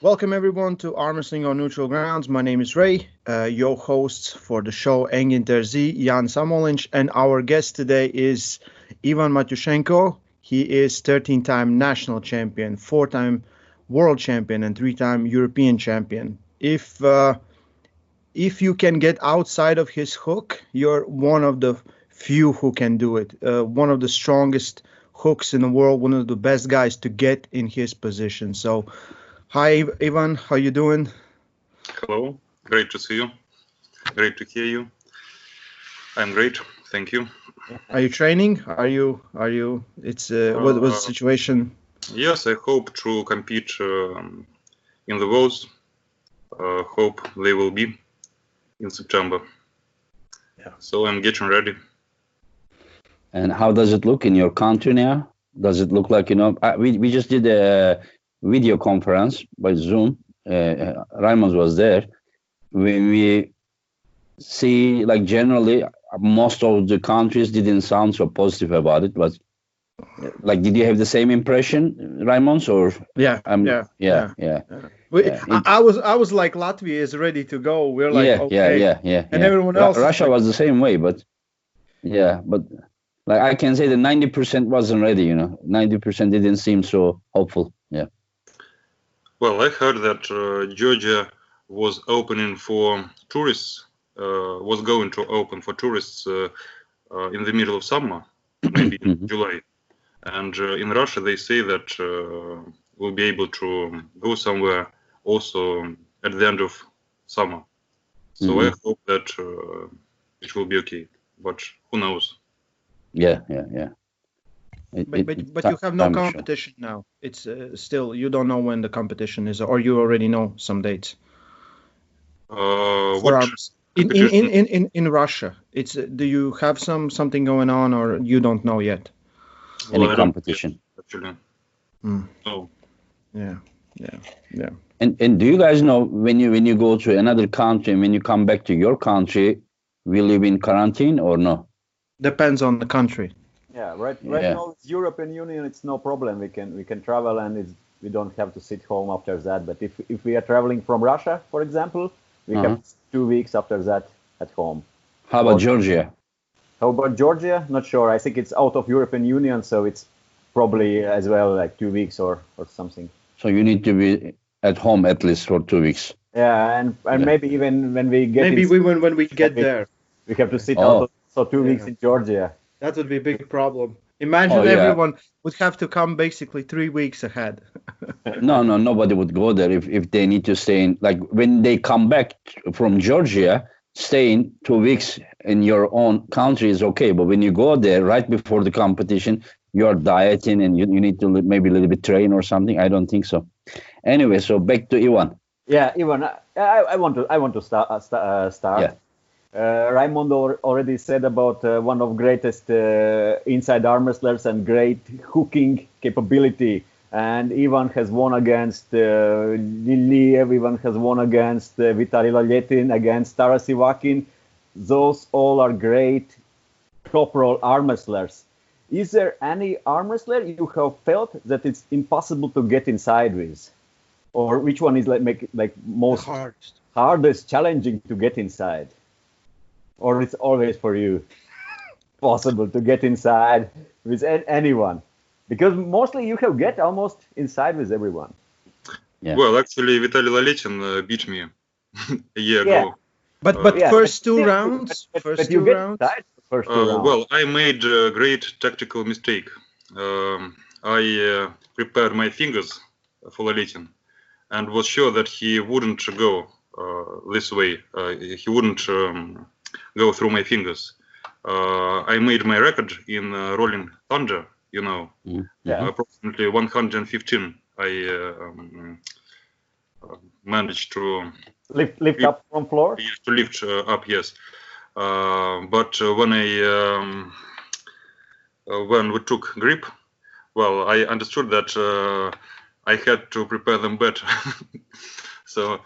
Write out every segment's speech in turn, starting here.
Welcome everyone to Armwrestling on Neutral Grounds. My name is Ray, your host for the show Engin, Terzi, Janis, Amolins, and our guest today is Ivan Matyushenko. He is 13-time national champion, 4-time world champion, and 3-time European champion. If you can get outside of his hook, you're one of the few who can do it. One of the strongest hooks in the world, one of the best guys to get in his position. So, hi, Ivan. How you doing? Hello. Great to see you. Great to hear you. I'm great. Thank you. Are you training? Are you? It's what's the situation? Yes, I hope to compete in the Worlds. Hope they will be in September. Yeah. So I'm getting ready. And how does it look in your country now? Does it look like, we just did a video conference by Zoom. Raymond was there. We see, like, generally, most of the countries didn't sound so positive about it. But, like, did you have the same impression, Raymond? Or Yeah. I was like, Latvia is ready to go. We're like, okay. And everyone else. Russia was the same way, but like I can say that 90% wasn't ready. 90% didn't seem so hopeful. Yeah. Well, I heard that Georgia was opening for tourists. Was going to open for tourists in the middle of summer, maybe in July. And in Russia, they say that we'll be able to go somewhere also at the end of summer. So I hope that it will be okay. But who knows? Yeah. But you have no competition now. It's still, you don't know when the competition is, or you already know some dates. In Russia, it's do you have something going on, or you don't know yet? Any competition? Actually. Oh. Yeah. And do you guys know when you go to another country and when you come back to your country, will you be in quarantine or no? Depends on the country. Yeah, right now it's European Union. It's no problem. We can travel and we don't have to sit home after that. But if we are traveling from Russia, for example, we have 2 weeks after that at home. How about Georgia? Not sure. I think it's out of European Union, so it's probably as well like 2 weeks or something. So you need to be at home at least for 2 weeks. Yeah, and maybe even when we get when we get there, we have to sit out. So 2 weeks in Georgia. That would be a big problem. Imagine everyone would have to come basically 3 weeks ahead. No, nobody would go there if they need to stay in. Like when they come back from Georgia, staying 2 weeks in your own country is okay. But when you go there right before the competition, you are dieting and you need to maybe a little bit train or something. I don't think so. Anyway, so back to Ivan. Yeah, Ivan, I want to start. Yeah. Raymond already said about one of greatest inside arm wrestlers and great hooking capability. And Ivan has won against Liliev, Ivan has won against Vitaly Laletin, against Taras Ivakin. Those all are great top-roll arm wrestlers. Is there any arm wrestler you have felt that it's impossible to get inside with? Or which one is most hardest challenging to get inside? Or it's always for you possible to get inside with anyone? Because mostly you have get almost inside with everyone. Yeah. Well, actually, Vitaly Laletin beat me a year ago. But first two rounds? First two rounds? Well, I made a great tactical mistake. I prepared my fingers for Laletin and was sure that he wouldn't go this way. He wouldn't go through my fingers. I made my record in Rolling Thunder, approximately 115. I managed to lift up from floor. To lift up, yes. But when we took grip, well, I understood that I had to prepare them better. So.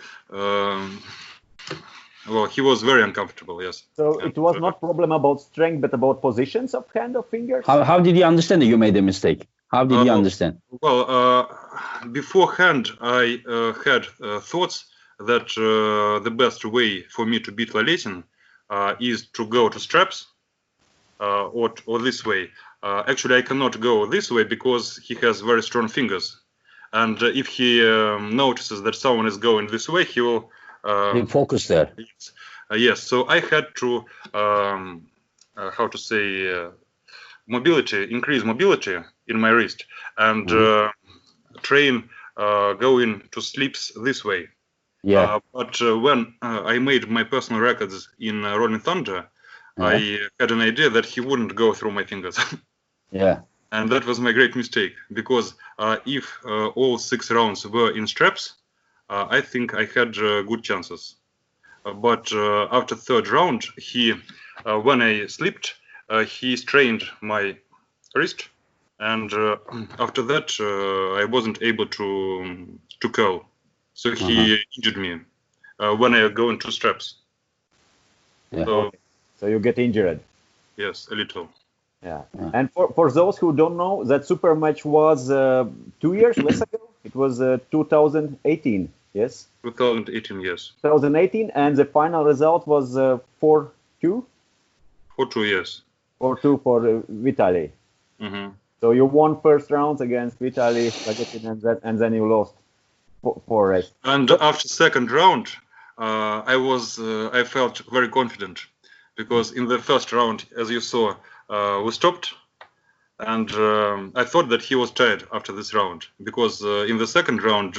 Well, he was very uncomfortable, yes. So it was not problem about strength, but about positions of hand or fingers? How did you understand that you made a mistake? How did you understand? Well, beforehand, I had thoughts that the best way for me to beat Laletin is to go to straps or this way. Actually, I cannot go this way because he has very strong fingers. And if he notices that someone is going this way, he will... He focus there. Yes, so I had to, how to say, increase mobility in my wrist and train going to slips this way. Yeah. But when I made my personal records in Rolling Thunder, I had an idea that he wouldn't go through my fingers. Yeah. And that was my great mistake, because if all 6 rounds were in straps, I think I had good chances. But after 3rd round, when I slipped, he strained my wrist, and after that I wasn't able to curl. So he injured me when I go into straps. Yeah. So you get injured. Yes, a little. Yeah. And for those who don't know, that super match was 2 years less ago. It was 2018. Yes. 2018. Yes. 2018, and the final result was 4-2. 4-2. Yes. 4-2 for Vitaly. So you won first round against Vitaly, and then you lost for rest. And after 2nd round, I felt very confident, because in the 1st round, as you saw, we stopped, and I thought that he was tired after this round, because in the 2nd round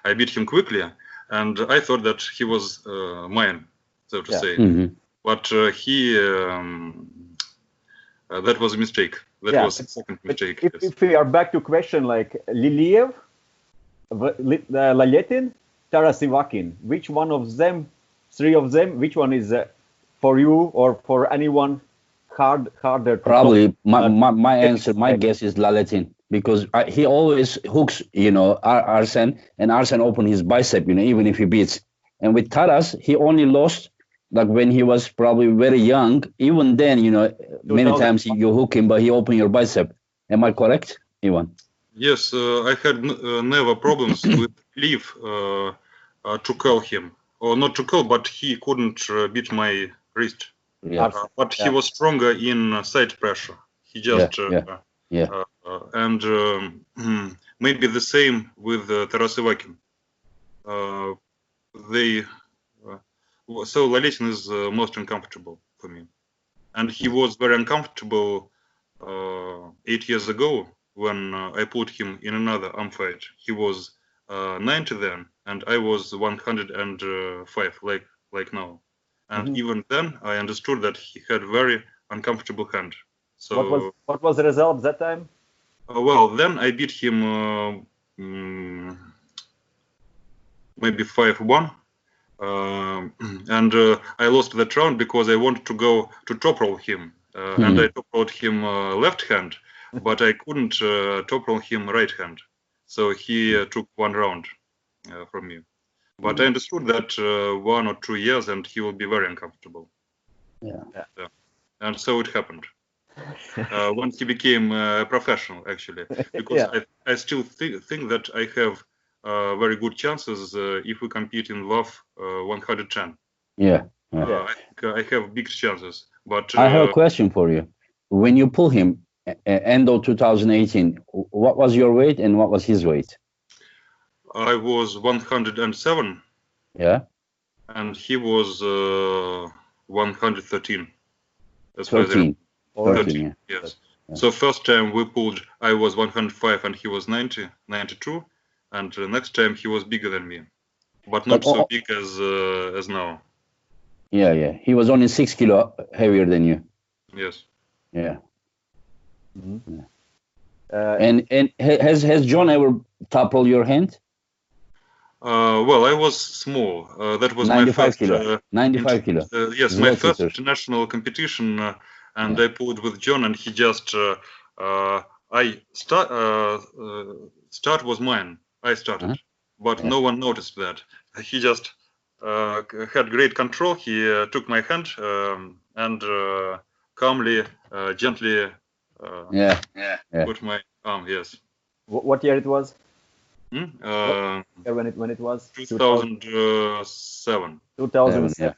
I beat him quickly, and I thought that he was mine, so to say. But that was a mistake. That was a second mistake. If we are back to question like Liliev, Laletin, Tarasivakin, which one of them, 3 of them, which one is for you or for anyone harder? Probably my answer, my guess is Laletin, because he always hooks, Arsen, and Arsen open his bicep, even if he beats. And with Taras, he only lost like when he was probably very young. Even then, many times you hook him, but he opened your bicep. Am I correct, Ivan? Yes, I had never problems with Leaf to curl him, or not to curl, but he couldn't beat my wrist. Yeah. But he was stronger in side pressure. He just and maybe the same with Tarasivakin. So Laletin is most uncomfortable for me, and he was very uncomfortable 8 years ago when I put him in another arm fight. He was 90 then, and I was 105, like now. And even then, I understood that he had very uncomfortable hand. So what was the result that time? Well, then I beat him maybe 5-1. And I lost that round because I wanted to go to top roll him, and I top rolled him left hand, but I couldn't top roll him right hand, so he took 1 round from me. But I understood that 1 or 2 years and he will be very uncomfortable. And so it happened when he became a professional, actually, because I still think that I have very good chances if we compete in WAF 110. I have big chances. But I have a question for you. When you pull him end of 2018, what was your weight and what was his weight? I was 107. Yeah. And he was 113. That's 13. 13, yes. So first time we pulled, I was 105 and he was 92. And next time he was bigger than me, but not so big as now. Yeah. He was only 6 kilo heavier than you. Yes. Yeah. And has John ever toppled your hand? Well, I was small. That was 95 my first kilo. 95 kilo. Yes, my first international competition, and I pulled with John, and he just start was mine. I started, but no one noticed that. He just had great control. He took my hand and calmly, gently Put my arm. Yes. What year it was? When it was 2007. 2007.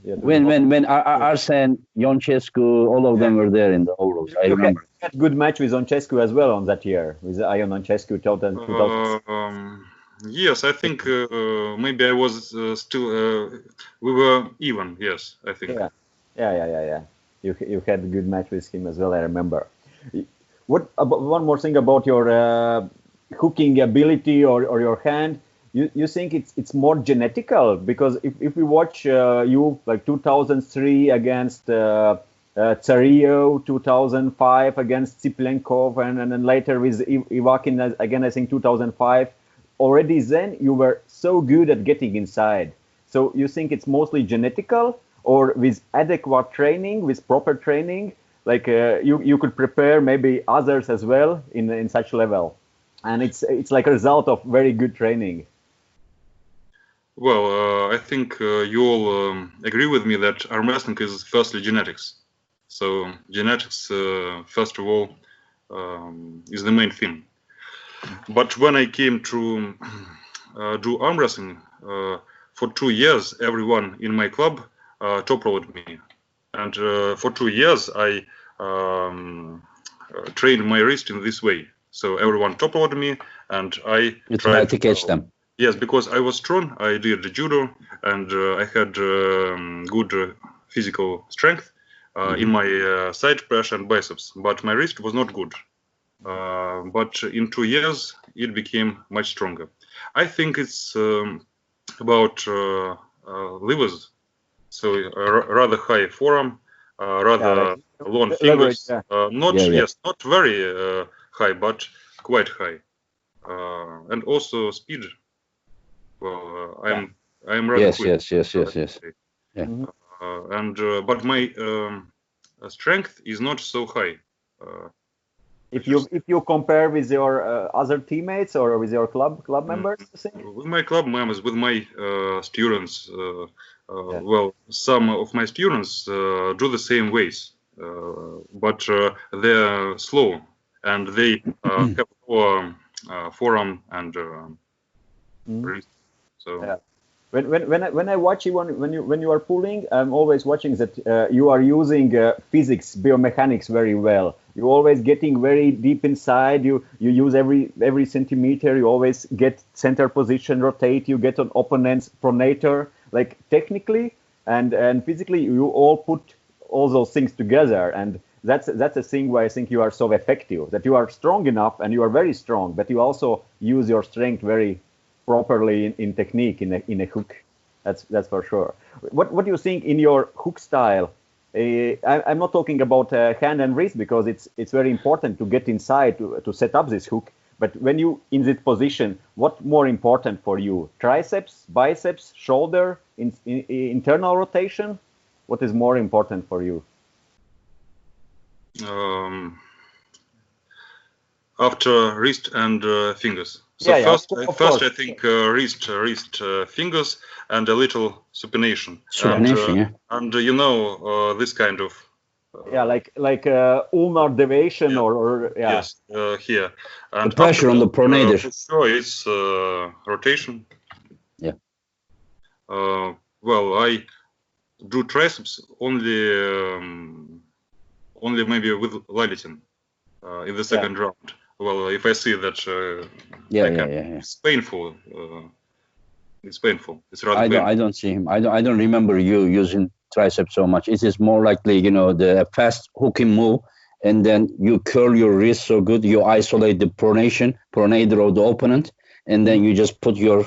When Arsen, Ionescu, all of them were there in the Ovals. I remember. Had a good match with Ionescu as well on that year with Ion Ionescu 2000. Yes, I think maybe I was still. We were even. Yes, I think. Yeah. You had a good match with him as well. I remember. What about one more thing about your hooking ability or your hand? You think it's more genetical? Because if we watch you like 2003 against Tsario, 2005 against Tsiplenkov, and then later with Ivakin again, I think 2005. Already then you were so good at getting inside. So you think it's mostly genetical, or with adequate training, with proper training, like you could prepare maybe others as well in such level, and it's like a result of very good training. Well, I think you all agree with me that arm wrestling is firstly genetics. So genetics, first of all, is the main thing. But when I came to do arm wrestling, for 2 years, everyone in my club top-rolled me. And for 2 years, I trained my wrist in this way. So everyone top-rolled me, and I tried to catch them. Yes, because I was strong. I did judo, and I had good physical strength in my side press and biceps. But my wrist was not good. But in 2 years, it became much stronger. I think it's about levers. So rather high forearm, rather long fingers. Not very high, but quite high. And also speed. Well, I'm rather quick. Yes. Yeah. But my strength is not so high. If you compare with your other teammates or with your club members, with my club members, with my students, well, some of my students do the same ways, but they're slow and they have lower forearm and wrist. So. When I watch you when you are pulling, I'm always watching that you are using physics, biomechanics very well. You're always getting very deep inside. You use every centimeter. You always get center position, rotate. You get an opponent's pronator. Like technically and physically, you all put all those things together, and that's a thing where I think you are so effective. That you are strong enough, and you are very strong, but you also use your strength very properly in technique in a hook. That's for sure. What do you think in your hook style? I'm not talking about hand and wrist, because it's very important to get inside to set up this hook. But when you in this position, what's more important for you? Triceps, biceps, shoulder, internal rotation? What is more important for you? After wrist and fingers. So first I think wrist, fingers, and a little supination. And you know this kind of. Like ulnar deviation or Yes, here. And the pressure on the pronator. For sure, it's rotation. Yeah. Well, I do triceps only maybe with Lalitin in the second round. Well, if I see that it's painful. It's painful. It's rather painful. I don't see him. I don't remember you using triceps so much. It is more likely, the fast hooking move, and then you curl your wrist so good, you isolate the pronator of the opponent, and then you just put your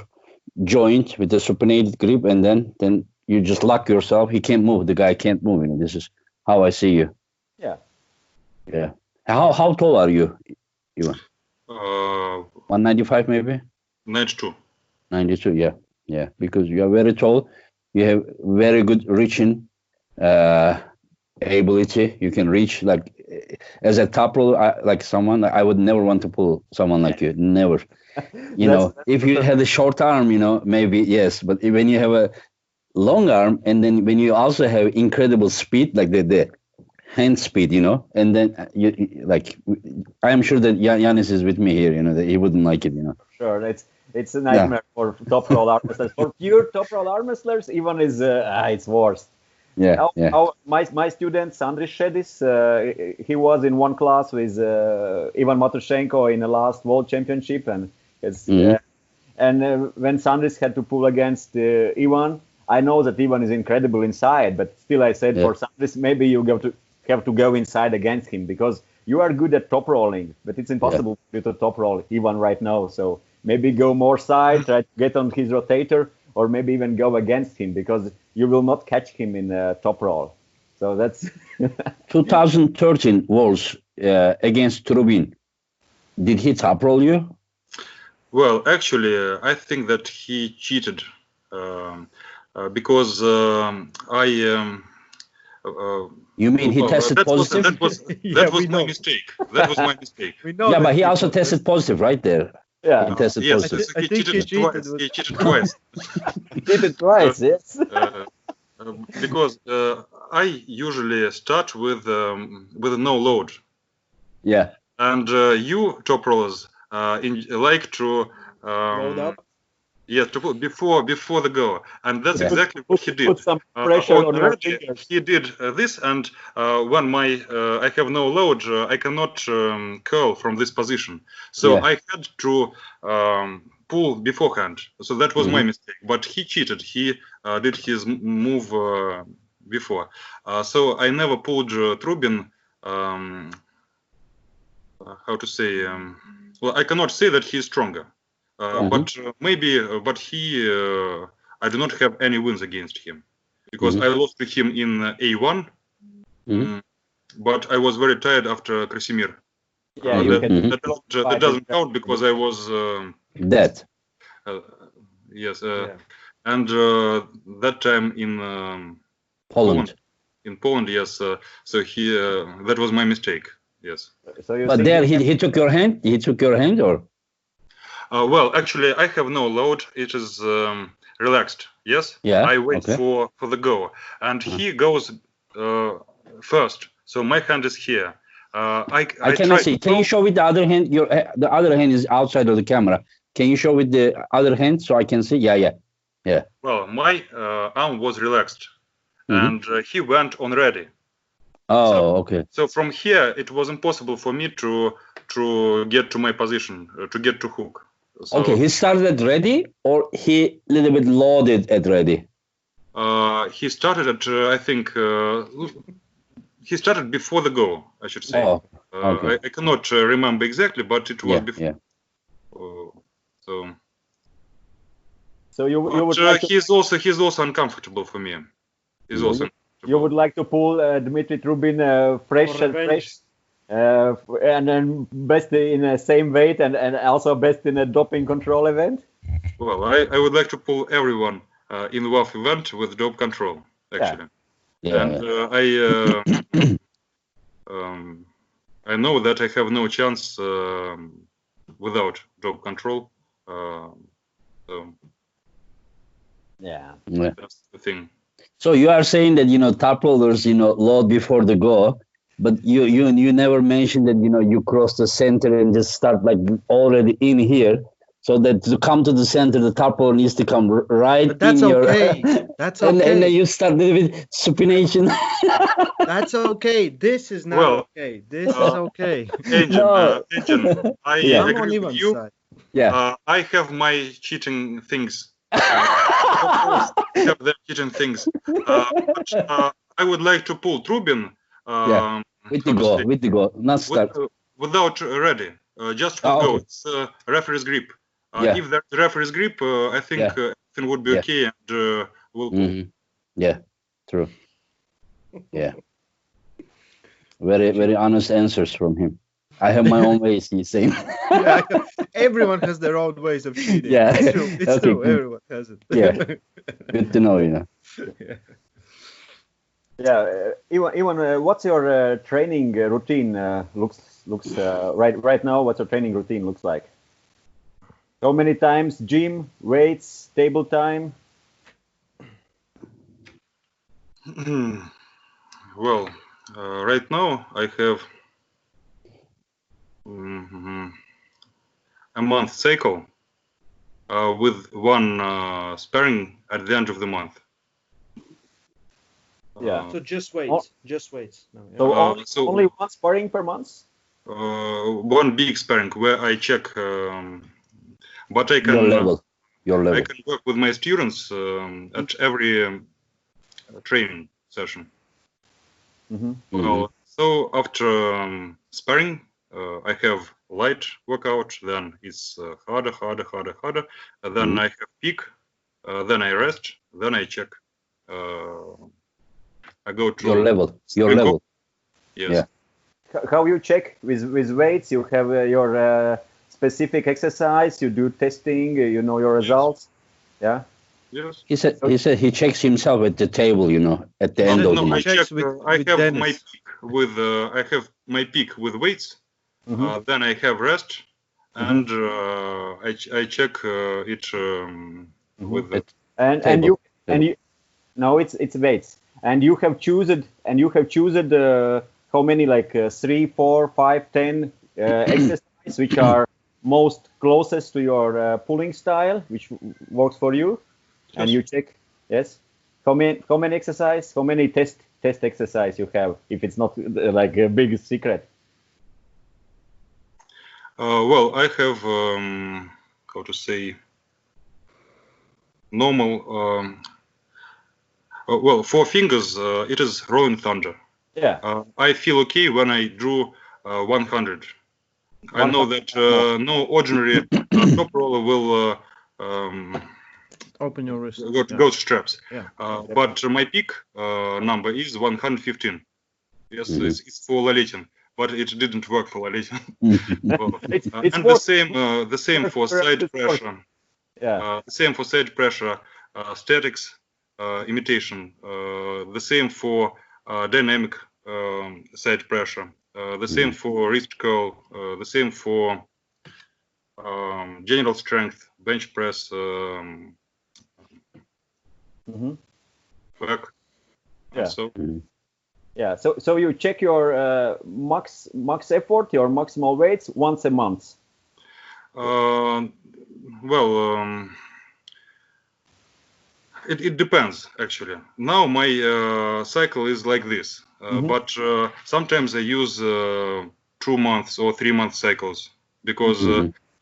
joint with the supinated grip, and then you just lock yourself. He can't move. The guy can't move. This is how I see you. Yeah. How tall are you, Ivan? 195 maybe? 92. 92, yeah. Because you are very tall. You have very good reaching ability. You can reach like as a top roller, like someone. I would never want to pull someone like you. Never. If you had a short arm, maybe yes. But when you have a long arm, and then when you also have incredible speed, like the hand speed, and then I am sure that Janis is with me here, that he wouldn't like it, Sure, it's a nightmare for top roll arm wrestlers. For pure top roll arm wrestlers, even is it's worse. Yeah, My student Sandris Shedis, he was in one class with Ivan Matyushenko in the last World Championship, and when Sandris had to pull against Ivan, I know that Ivan is incredible inside, but still I said for Sandris, maybe you have to go inside against him, because you are good at top rolling, but it's impossible for you to top roll Ivan right now. So maybe go more side, try to get on his rotator, or maybe even go against him, because you will not catch him in top roll. So that's 2013 Worlds against Trubin. Did he top roll you? Well, actually, I think that he cheated because you mean he tested positive? That was my mistake. That was my mistake. Yeah, but he also tested positive right there. Yeah, he tested positive. He cheated twice. He cheated twice. He cheated twice, yes. Because I usually start with no load. Yeah. And you top rollers like to load up. Yeah, to put before the go, and that's exactly what he did. Put some pressure on your fingers. He did this, and when I have no load, I cannot curl from this position. So I had to pull beforehand. So that was my mistake. But he cheated. He did his move before. So I never pulled Trubin. How to say? Well, I cannot say that he's stronger. But but he, I do not have any wins against him, because I lost to him in A1, but I was very tired after Krasimir. Yeah, that doesn't count because I was dead. Yes, and that time in Poland. In Poland, yes. So he, that was my mistake. Yes. So but there he took your hand. He took your hand, or? Well, actually, I have no load. It is relaxed. Yes. Yeah. I wait for the go, and he goes first. So my hand is here. I cannot see. Can you show with the other hand? The other hand is outside of the camera. Can you show with the other hand so I can see? Yeah. Well, my arm was relaxed, and he went on ready. Oh, okay. So from here, it was impossible for me to get to my position, to get to hook. So, okay, he started at ready, or he little bit loaded at ready? He started at, I think, he started before the go, I should say. Oh, okay. I cannot remember exactly, but it was before. Yeah. So you would like he's also uncomfortable for me. He's also. You would like to pull Dmitry Trubin fresh, and then best in the same weight, and also best in a doping control event? Well, I would like to pull everyone in the WAF event with dope control, actually. I know that I have no chance without dope control. That's the thing. So you are saying that top rollers load before the go, but you never mentioned that you cross the center and just start like already in here, so that to come to the center the top roller needs to come right but that's in your. That's okay. And then you start with supination. That's okay. This is not okay. This is okay. Engin, I agree with you. Side. Yeah. I have my cheating things. Of course, I have the cheating things. But I would like to pull Trubin. With the go, not start. Without ready, just with go. It's referee's grip. If there's referee's grip, I think everything would be okay, and we'll pull. Yeah, true. Yeah. Very, very honest answers from him. I have my own ways, he's saying. Everyone has their own ways of cheating. Yeah. It's true. It's true. Everyone has it. Yeah. Good to know, Ivan, what's your training routine looks right now? What's your training routine looks like? How many times gym, weights, table time? Well, Right now, I have a month cycle with one sparring at the end of the month. Yeah. So just wait. Oh. Just wait. No, yeah. So only one sparring per month? One big sparring where I check, but I can Your level. I can work with my students at every training session. Well, so after sparring, I have light workout. Then it's harder. Then I have peak. Then I rest. Then I check. I go to Your level. Yes. Yeah. How you check with weights? You have your specific exercise. You do testing. You know your results. Yeah. Yes. He said he checks himself at the table, at the end of the month. I check. I have Janis. my peak with I have my peak with weights. Then I have rest, and I check it with the and you no, it's weights, and you have chosen how many, like 3, 4, 5, 10 exercises which are most closest to your pulling style, which works for you. And you check, yes, how many exercise, how many test exercise you have, if it's not like a big secret. Well, I have how to say normal. Well, 4 fingers. It is Rolling Thunder. Yeah. I feel okay when I drew 100. I know that no ordinary top roller will Open your wrist. go straps. Yeah. But my peak number is 115. Yes, it's for Laletin, but it didn't work for Laletin. Well, and the same for side pressure. Yeah. The same for side pressure, statics, imitation. The same for dynamic side pressure. The same for wrist curl. The same for general strength, bench press, back. Yeah. So so you check your max effort, your maximal weights once a month. It depends, actually. Now my cycle is like this, but sometimes I use 2 months or 3 month cycles, because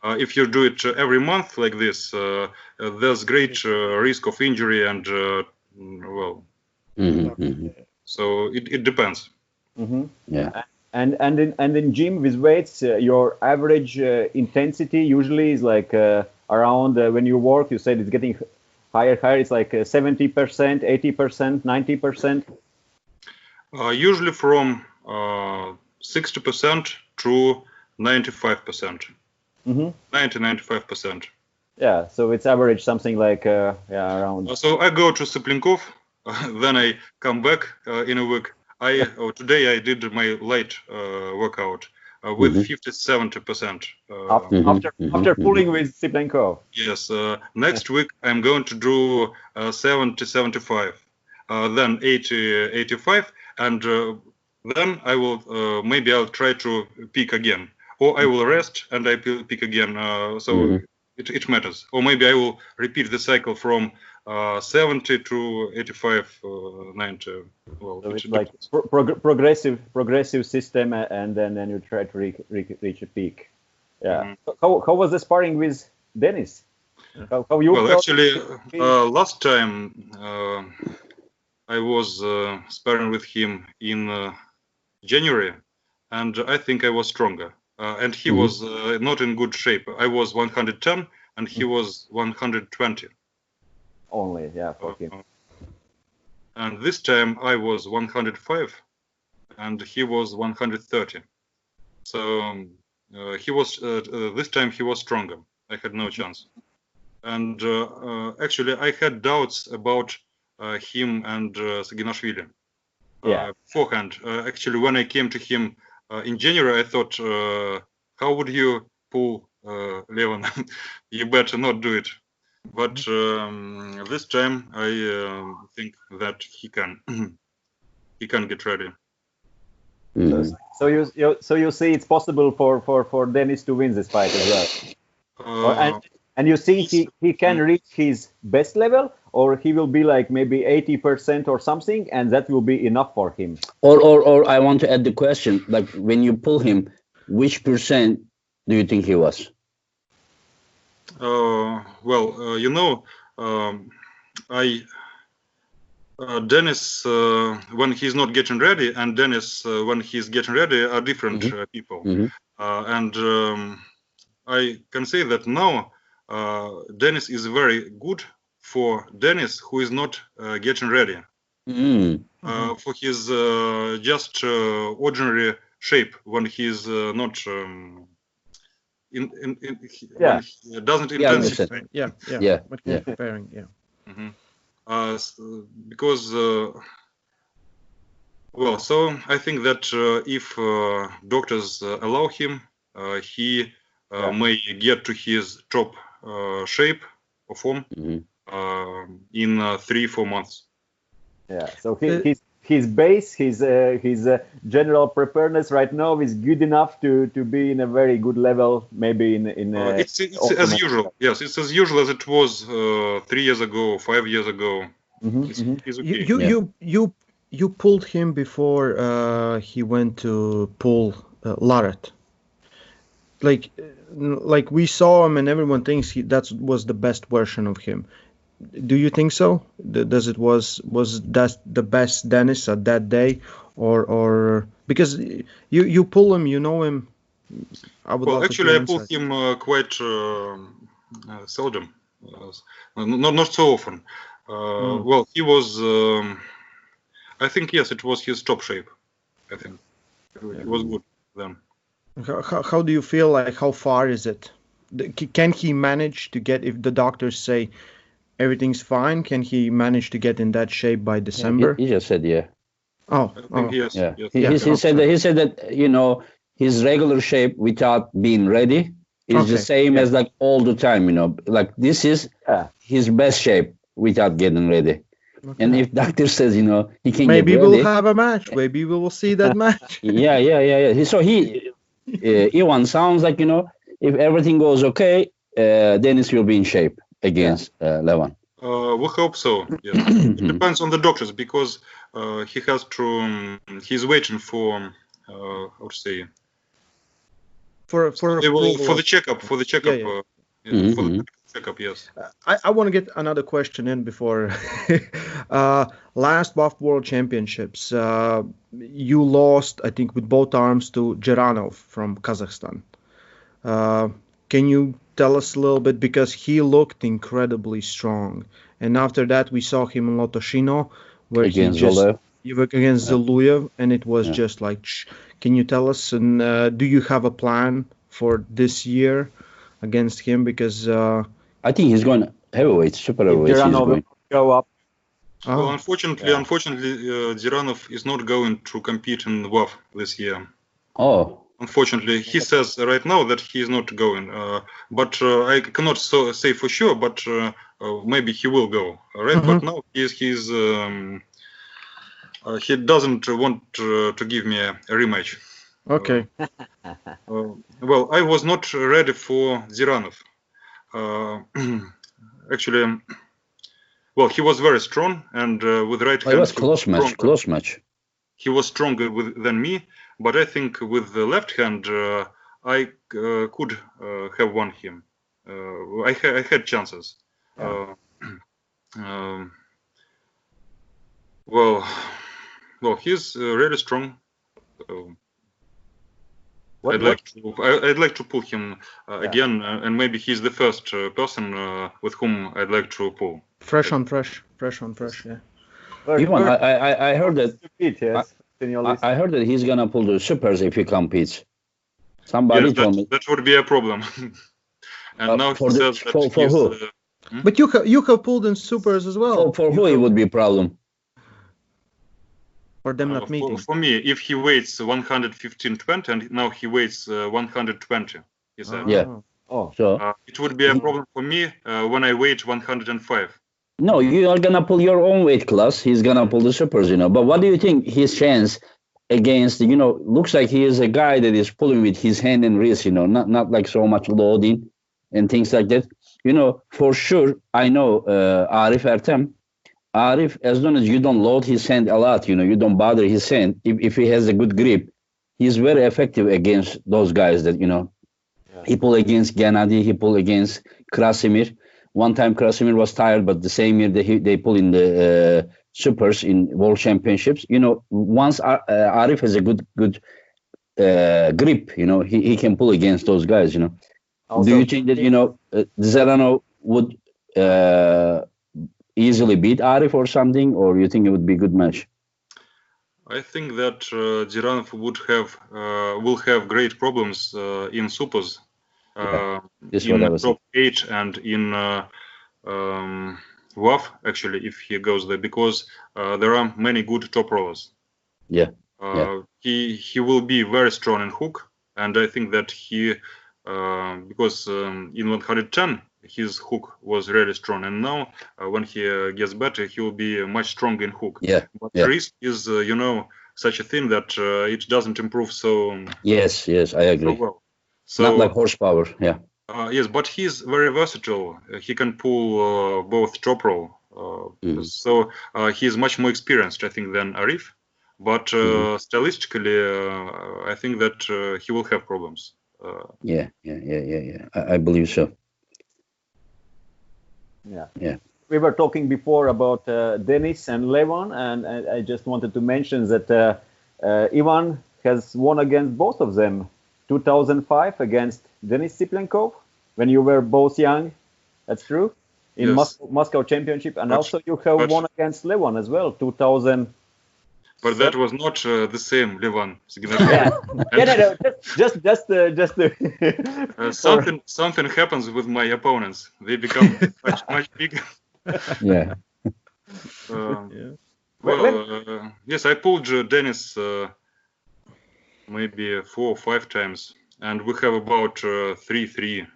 if you do it every month like this, there's great risk of injury and so it depends. Yeah. And in gym with weights, your average intensity usually is like around when you work. You said it's getting higher. It's like 70%, 80%, 90%. Usually from 60% to 95%. 90-95%. Yeah, so it's average something like around. So I go to Siplinkov, then I come back in a week. Today I did my light workout with 50-70%. After pulling with Siplinkov. Yes. Next week I'm going to do 70-75, then 80-85, and then I will maybe I'll try to peak again, or I will rest and I peak again. So it matters. Or maybe I will repeat the cycle from 70 to 85, 90. Well, so it's like progressive system, and then you try to reach a peak. Yeah. How was the sparring with Janis? How you? Well, actually, last time I was sparring with him in January, and I think I was stronger. And he was not in good shape. I was 110, and he was 120. Only, yeah, for him. And this time I was 105, and he was 130. So he was this time he was stronger. I had no chance. And actually, I had doubts about him and Saginashvili beforehand. Actually, when I came to him in January, I thought, how would you pull Levon? You better not do it. But this time, I think that he can get ready. So you see it's possible for Denis to win this fight as well. And you think he can reach his best level, or he will be like maybe 80% or something, and that will be enough for him. Or I want to add the question, like when you pull him, which percent do you think he was? Denis, when he's not getting ready, and Denis, when he's getting ready, are different people. And I can say that now Denis is very good for Denis, who is not getting ready. For his just ordinary shape, when he's not when he doesn't intensify. Preparing, because so I think that if doctors allow him, he may get to his top shape or form in 3-4 months. Yeah. So his base, his general preparedness right now is good enough to be in a very good level. Maybe in it's as usual. Yes, it's as usual as it was 3 years ago, 5 years ago. It's okay. You pulled him before he went to pull Laret. Like we saw him, and everyone thinks that was the best version of him. Do you think so? Was that the best Denis at that day, or because you pull him, you know him? I pull him quite seldom, not so often. He was. I think yes, it was his top shape. I think it was good then. How do you feel? Like, how far is it? Can he manage to get, if the doctors say everything's fine, can he manage to get in that shape by December? He just said yeah. I think yes. He said that his regular shape without being ready is the same as like all the time. Like this is his best shape without getting ready. Okay. And if doctor says he can get ready, maybe we'll have a match. Maybe we will see that match. Yeah. So Ivan sounds like if everything goes okay, Denis will be in shape against Levan. We hope so. Yeah. It depends on the doctors, because he has to. He's waiting for how to say. For the checkup. For the checkup. For the checkup. Yes. I want to get another question in before last BAF World Championships. You lost, I think, with both arms to Geranov from Kazakhstan. Can you tell us a little bit, because he looked incredibly strong, and after that we saw him in Lotoshino where against Zoluyev, and it was just like, can you tell us, and do you have a plan for this year against him? Because I think he's going heavyweight, super heavyweight. Geranov go up. Well, unfortunately, Geranov is not going to compete in WAF this year. Oh. Unfortunately, he says right now that he is not going, but I cannot say for sure. But maybe he will go, right? But now he doesn't want to give me a rematch. Okay. Well, I was not ready for Ziranov. Actually, well, he was very strong, and with right hand. It was close match. He was stronger than me. But I think with the left hand, I could have won him. I had chances. Well, he's really strong. I'd like to pull him again, and maybe he's the first person with whom I'd like to pull. Fresh on fresh. Yeah. Ivan, I heard that. I heard that he's gonna pull the supers if he competes. Somebody told me that would be a problem. And now he says that for who? But you have pulled in supers as well. For who it would be a problem? For them not meeting. For me, if he weighs 115.20 and now he weighs 120, he said. So it would be a problem for me when I weigh 105. No, you are gonna pull your own weight class. He's gonna pull the supers, But what do you think his chance against, looks like he is a guy that is pulling with his hand and wrist, not like so much loading and things like that. For sure, I know Arif Ertem. Arif, as long as you don't load his hand a lot, you don't bother his hand, if he has a good grip, he's very effective against those guys that, he pulled against Gennady, he pulled against Krasimir. One time Krasimir was tired, but the same year they pull in the supers in World Championships. Once Arif has a good grip, he can pull against those guys. Also, do you think that Zarano would easily beat Arif or something, or you think it would be a good match? I think that Ziranov will have great problems in supers, in top 8 and in WAF, actually, if he goes there, because there are many good top rollers. Yeah. He will be very strong in hook, and I think that because in 110 his hook was really strong, and now when he gets better, he will be much stronger in hook. But wrist is such a thing that it doesn't improve so. Yes, I agree. So well. So, not like horsepower. Yes, but he's very versatile. He can pull both top roll. So he's much more experienced, I think, than Arif. But stylistically, I think that he will have problems. Yeah. I believe so. Yeah. We were talking before about Janis and Levon, and I just wanted to mention that Ivan has won against both of them. 2005 against Denis Siplenkov, when you were both young. That's true. In Moscow Championship, and also you have won against Levon as well, 2000. But that was not the same Levon. Something happens with my opponents. They become much bigger. Yeah. Yes, I pulled Denis maybe 4 or 5 times, and we have about 3-3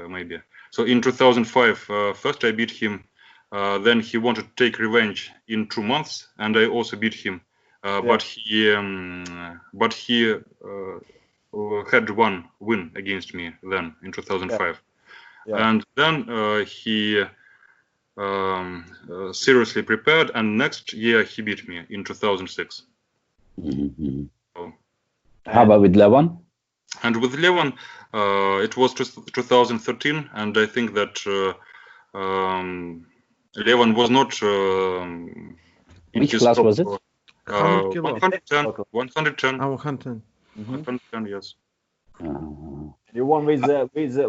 maybe. So in 2005, first I beat him. Then he wanted to take revenge in 2 months, and I also beat him. But he had one win against me then in 2005, and then he seriously prepared, and next year he beat me in 2006. So, how about with Levon? And with Levon, it was 2013, and I think that Levon was not. Which class was it? 110. 110. 110, yes. You won with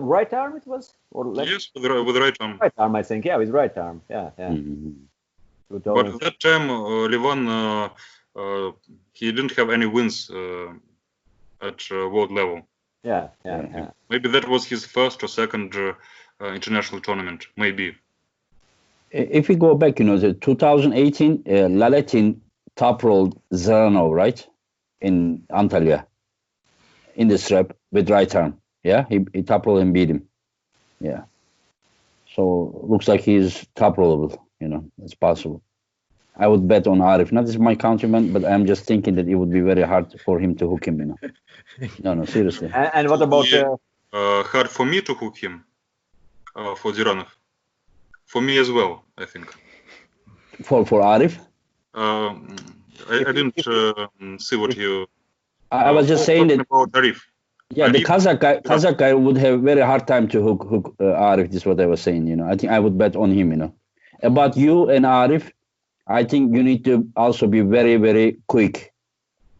right arm, it was? Or left? Yes, with right arm. Right arm, I think. Yeah, with right arm. Yeah. But at that time, Levon, he didn't have any wins at world level. Yeah. Maybe that was his first or second international tournament, maybe. If we go back, the 2018, Laletin top rolled Zarano, right? In Antalya, in the strap with right arm. Yeah, he top rolled and beat him. Yeah. So looks like he's top rollable, it's possible. I would bet on Arif. Not as my countryman, but I'm just thinking that it would be very hard for him to hook him, No, seriously. And what about... hard for me to hook him, for Ziranov. For me as well, I think. For Arif? I didn't see what you... I was just saying that... About Arif. Yeah, Arif, the Kazakh guy would have very hard time to hook Arif. This is what I was saying, I think I would bet on him, About you and Arif, I think you need to also be very, very quick.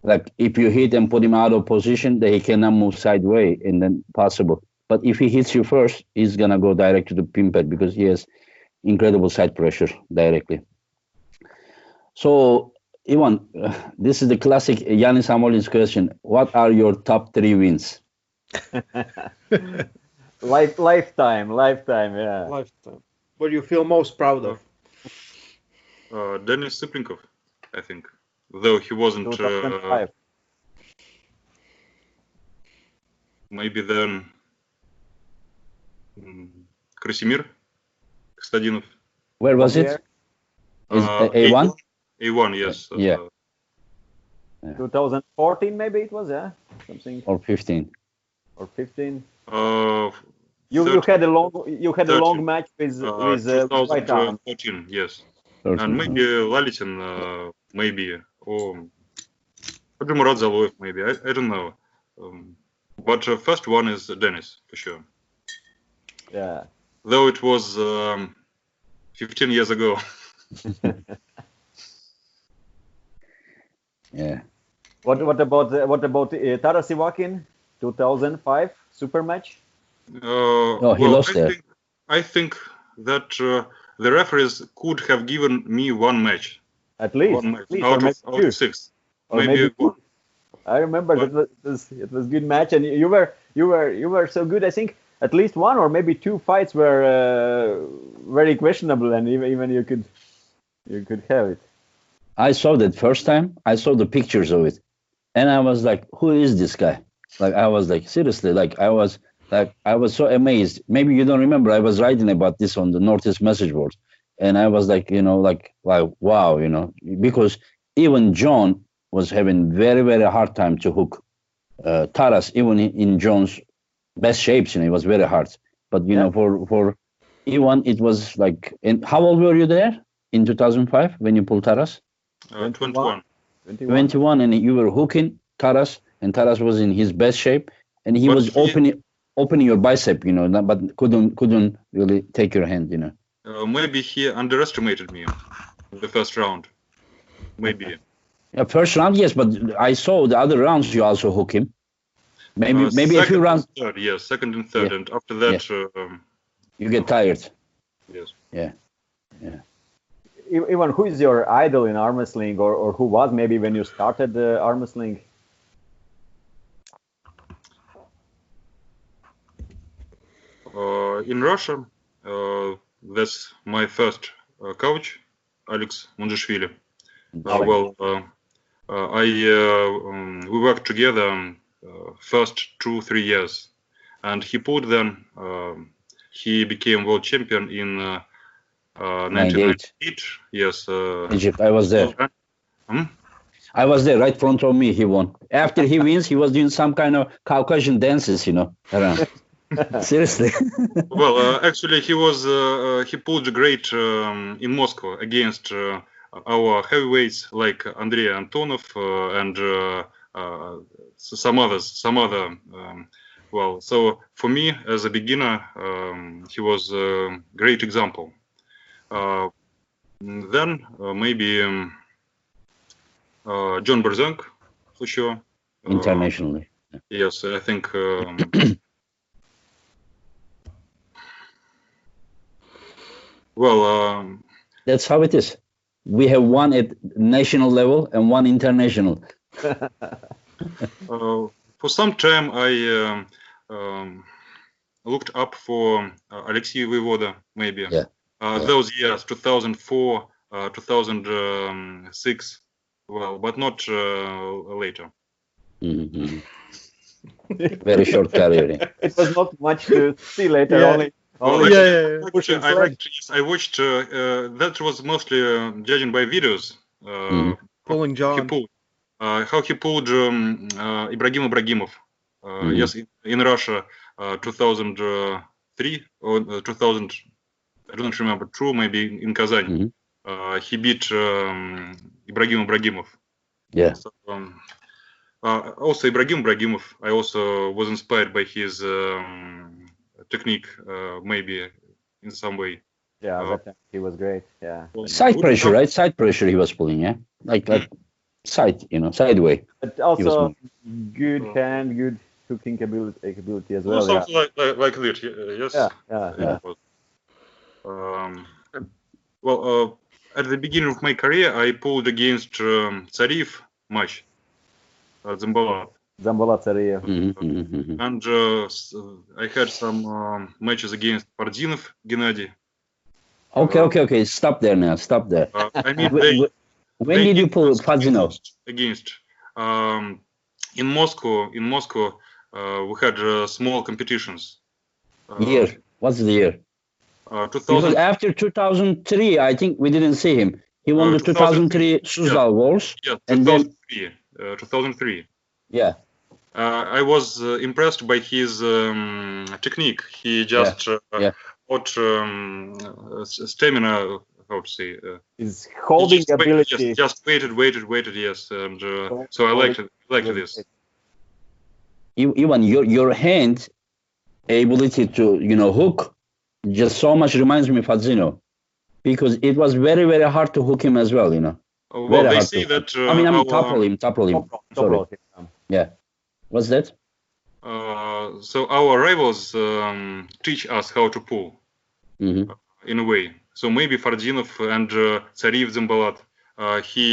Like if you hit and put him out of position, that he cannot move sideways, and then possible. But if he hits you first, he's gonna go direct to the pin pad because he has incredible side pressure directly. So, Ivan, this is the classic Janis Amolins question. What are your top 3 wins? Lifetime, yeah. Lifetime. What do you feel most proud of? Denis Siplenkov, I think. Though he wasn't... maybe then... Krasimir Kostadinov. Where was it? A1? A1, yes. Yeah. 2014 maybe it was, yeah, something. Or 15. Or 15. You had a long match with right arm. 2014, yes. 13. And maybe Lalitin, maybe, or Murad Zaloev, maybe. I don't know. But first one is Janis, for sure. Yeah. Though it was 15 years ago. Yeah. What about Taras Ivakin, 2005 super match? He lost there. I think that the referees could have given me one match. At least. One match Out of 6. Or maybe two. I remember that it was good match, and you were so good. I think at least one or maybe two fights were very questionable, and even you could have it. I saw that first time. I saw the pictures of it, and I was like, "Who is this guy?" Like I was like, seriously, I was so amazed. Maybe you don't remember. I was writing about this on the Northeast message board, and I was like, wow, because even John was having very, very hard time to hook Taras, even in John's best shapes. It was very hard. But for Ivan, it was like. How old were you there in 2005 when you pulled Taras? 21. 21, and you were hooking Taras, and Taras was in his best shape, and he was opening your bicep, but couldn't really take your hand, Maybe he underestimated me the first round. Maybe. Yeah, first round, yes, but I saw the other rounds you also hook him. Maybe a few rounds. Third, yes, second and third, and after that, you get tired. Yes. Yeah. Ivan, who is your idol in arm wrestling, or who was maybe when you started arm wrestling? In Russia, that's my first coach, Alex Mundishvili. We worked together first 2-3 years, and he he became world champion in 1998. Yes. Egypt. I was there. I was there, right front of me. He won. After he wins, he was doing some kind of Caucasian dances, around. Seriously. Well, actually, he pulled great in Moscow against our heavyweights like Andrei Antonov and some other. So for me as a beginner, he was a great example. Then maybe John Berzenk, for sure. Internationally. Yes, I think. That's how it is. We have one at national level and one international. For some time, I looked up for Alexei Voivoda, maybe. Yeah. Those years, 2004, 2006, but not later. Mm-hmm. Very short career. It was not much to see later. Yeah. I watched. That was mostly judging by videos. Pulling John. How he pulled Ibrahim Ibrahimov. Yes, in Russia, 2003 or 2000. I don't remember. True, maybe in Kazan. He beat Ibrahim Ibrahimov. Yeah. So, also Ibrahim Ibrahimov. I also was inspired by his technique, maybe in some way. Yeah, he was great. Yeah. Side pressure, right? Side pressure he was pulling, yeah? Like side, sideway. But also good hand, good hooking ability as well. Something like that, yes. Yeah. At the beginning of my career, I pulled against Tsariev match at Zambolat. Tsariev. And I had some matches against Pardinov, Gennady. Okay. Stop there now. Stop there. I mean, when did you pull Pardinov? Against in Moscow, we had small competitions. Year? What's the year? 2000. Because after 2003, I think we didn't see him. He won the 2003 Suzdal Wars. Yeah, and 2003. 2003. Yeah. I was impressed by his technique. He just got stamina. How to say? His holding just ability. Waited, just waited. Yes, and so I liked this. Even your hand ability to hook just so much reminds me of Fadzino, because it was very, very hard to hook him as well. Well, they say that. I mean, topple him. Sorry. Yeah. What's that? So our rivals teach us how to pull, in a way. So maybe Fardinov and Tsariev Zimbalat, he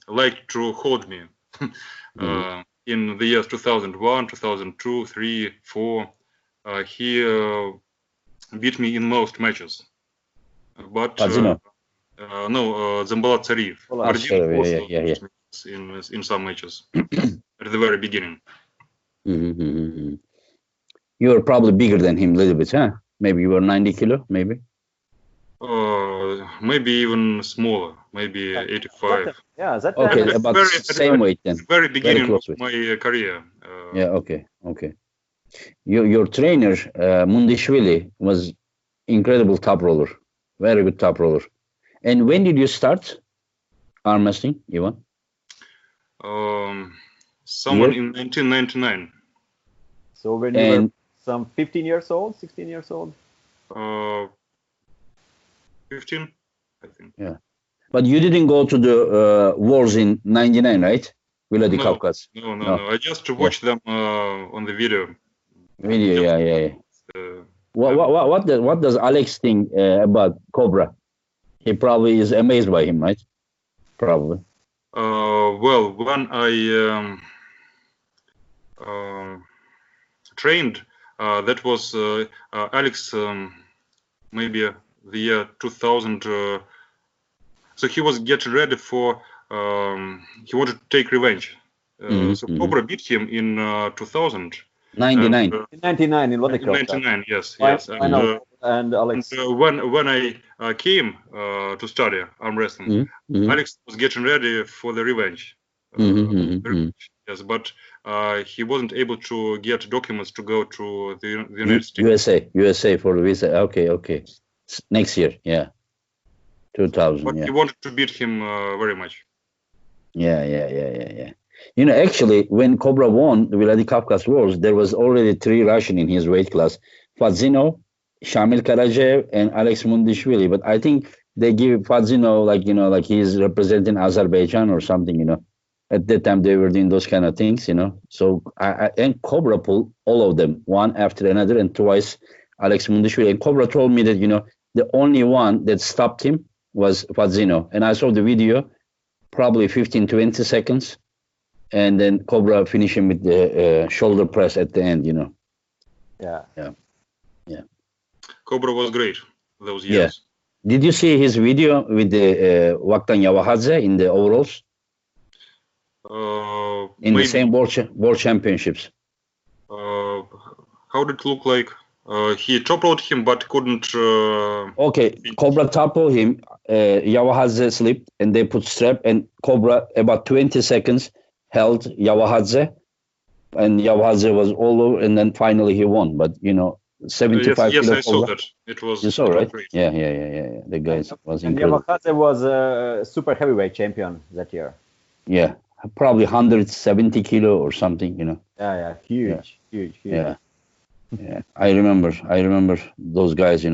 liked to hold me in the years 2001, 2002, 3, 4. He beat me in most matches. But no, Zimbalat Tsariev. Fardinov also beat me in some matches at the very beginning. You were probably bigger than him a little bit, huh? Maybe you were 90 kilo, maybe? Maybe even smaller, maybe 85. Okay, about same weight then. Very beginning of my career. Okay. Your trainer, Mundishvili, was incredible top roller. Very good top roller. And when did you start arm wrestling, Ivan? Somewhere in 1999. So when you were some 15 years old, 16 years old? 15, I think. Yeah. But you didn't go to the wars in 99, right? Vladikavkaz. No. I just watched them on the video. Yeah. What does Alex think about Cobra? He probably is amazed by him, right? Probably. Well, when I trained, that was Alex, maybe the year 2000. So he was getting ready for, he wanted to take revenge. So Cobra beat him in 2000. 99. 99 in Vladikavkaz. 99, yes. And Alex. And when I came to study arm wrestling, Alex was getting ready for the revenge. Yes, but he wasn't able to get documents to go to the United States. USA for the visa. Okay. Next year, 2000. But he wanted to beat him very much. Yeah. Actually, when Cobra won the Vladikavkaz Wars, there was already 3 Russian in his weight class: Fadzino, Shamil Karajev, and Alex Mundishvili. But I think they give Fadzino like he's representing Azerbaijan or something. At that time they were doing those kind of things. So and Cobra pulled all of them, one after another, and twice Alex Mundishvili. And Cobra told me that the only one that stopped him was Fadzino. And I saw the video, probably 15-20 seconds. And then Cobra finished him with the shoulder press at the end, Yeah. Cobra was great those years. Yeah. Did you see his video with the Vaktan Yavahadze in the overalls? In the same world championships. How did it look like? He toppled him but couldn't... Okay, Cobra toppled him, Yavahadze slipped, and they put strap, and Cobra about 20 seconds held Yavahadze, and Yavahadze was all over, and then finally he won. But 75 yes, kilo I saw that. It was. You saw, right? Great. Yeah. The guy was incredible. Yavahadze was a super heavyweight champion that year. Yeah, probably 170 kilo or something. Yeah, huge. Yeah. I remember those guys.